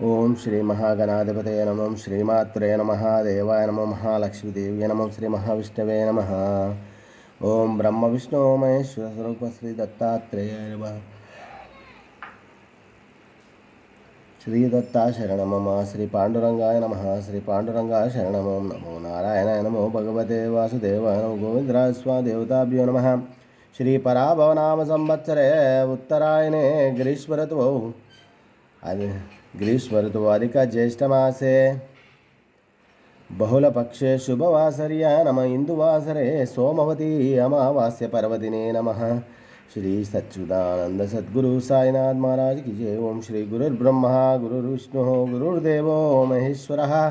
ओम श्री महागणाधिपतये नमः श्रीमात्रे नमः देवाय नमः महालक्ष्मीदेव्यै नमः श्री महाविष्णवे नमः ओम ब्रह्म विष्णु महेश्वर स्वरूप श्री दत्तात्रेयाय नमः श्री दत्ता शरणं मम श्री पांडुरंगाय नमः श्री पांडुरंगाय शरणं मम नमो नारायणाय नमो भगवते वासुदेवाय नमो गोविंदराज स्वादेवताभ्यो नमः श्री पराभवनाम संवत्सरे उत्तरायणे ग्रीष्म ऋतौ ग्रीष्म ऋतु अधिक ज्येष्ठमासे बहुलपक्षे शुभवासर्या नम इंदुवासरे सोमवती अमावास्य पर्वदिने नमः श्री सच्चिदानंद सद्गुरु साईनाथ महाराज की जय। ओम श्री गुरुर्ब्रह्मा गुरुर्विष्णु गुरुर्देवो महेश्वरः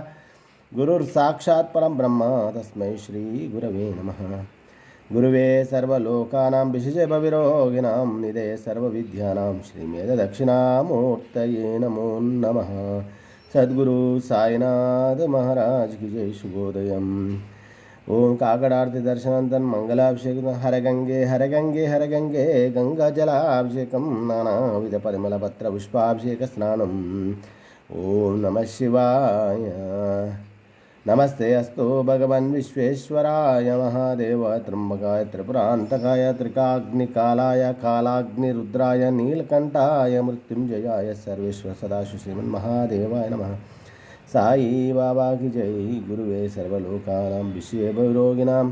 गुरुर्साक्षात् परं ब्रह्म तस्मै श्री गुरवे नमः। गुरुवे सर्वलोकानां विशेषे भविरोगिणां निधे सर्वविद्यानां श्रीमेधदक्षिणामूर्तये नमो नमः। सद्गुरु साईनाथ महाराज की जय। शुभोदयम्। ओम काकडारती दर्शनानंतर मंगलाभिषेक हर गंगे हर गंगे हर गंगे गंगा जलाभिषेकं नानाविध परिमल पत्र पुष्पाभिषेक स्नानम्। ओम नमः शिवाय। नमस्ते अस्तु भगवन् विश्वेश्वराय महादेव त्र्यंबकाय त्रिपुरान्तकाय त्रिकाग्निकालाय कालाग्निरुद्राय नीलकंठाय मृत्युंजयाय सर्वेश्वर सदाशिव श्रीमन्महादेवाय नमः। साई बाबा की जय। गुरुवे सर्वलोकानां विषये भवरोगिणां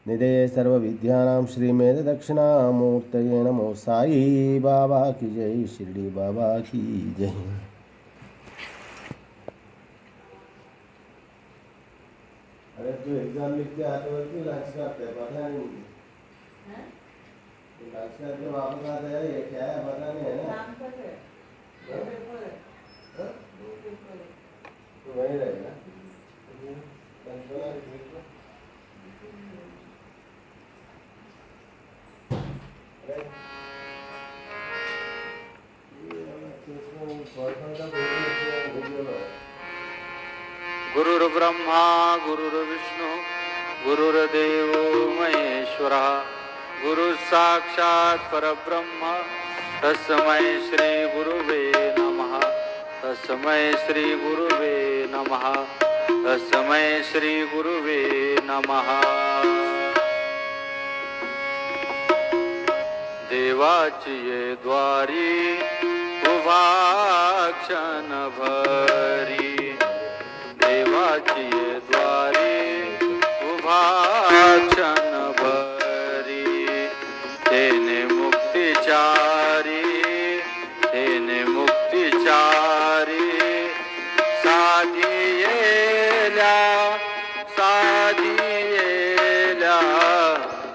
निधे सर्वविद्यानां श्रीमेधदक्षिणामूर्तये नमो। साई बाबा की जय। शिरडी बाबा की जय। अगर जो एग्जाम लिखते आते वक्त लंच करते हैं पता नहीं लंच करके वापस आते हैं ये क्या है पता नहीं है ना। तो वही रहेगा गुरुर्ब्रह्मा गुरुर्विष्णु गुरुर्देवो महेश्वरः गुरुसाक्षात् परब्रह्म तस्मै श्री गुरुवे नमः। तस्मै श्री गुरुवे नमः। तस्मै श्री गुरुवे नमः। देवाची ये द्वारी उभा क्षणभरी देवाची ये द्वारी उभा क्षणभरी तेने मुक्तिचारी तेने मुक्तिचारी साधियेल्या साधियेल्या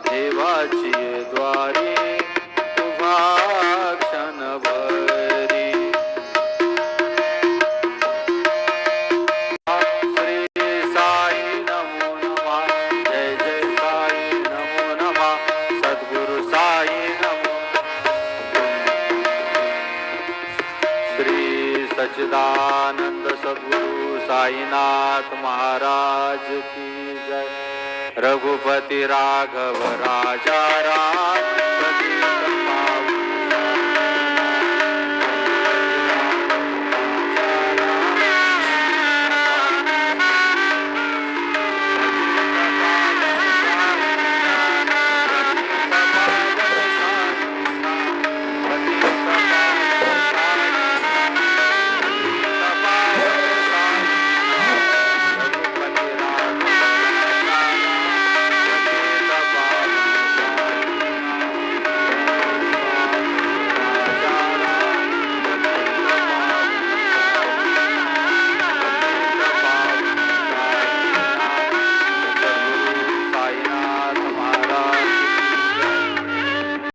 देवाची ये द्वारी उभा क्षणभरी सच्चिदानंद सद्गुरु साईनाथ महाराज की जय। रघुपति राघव राजा राम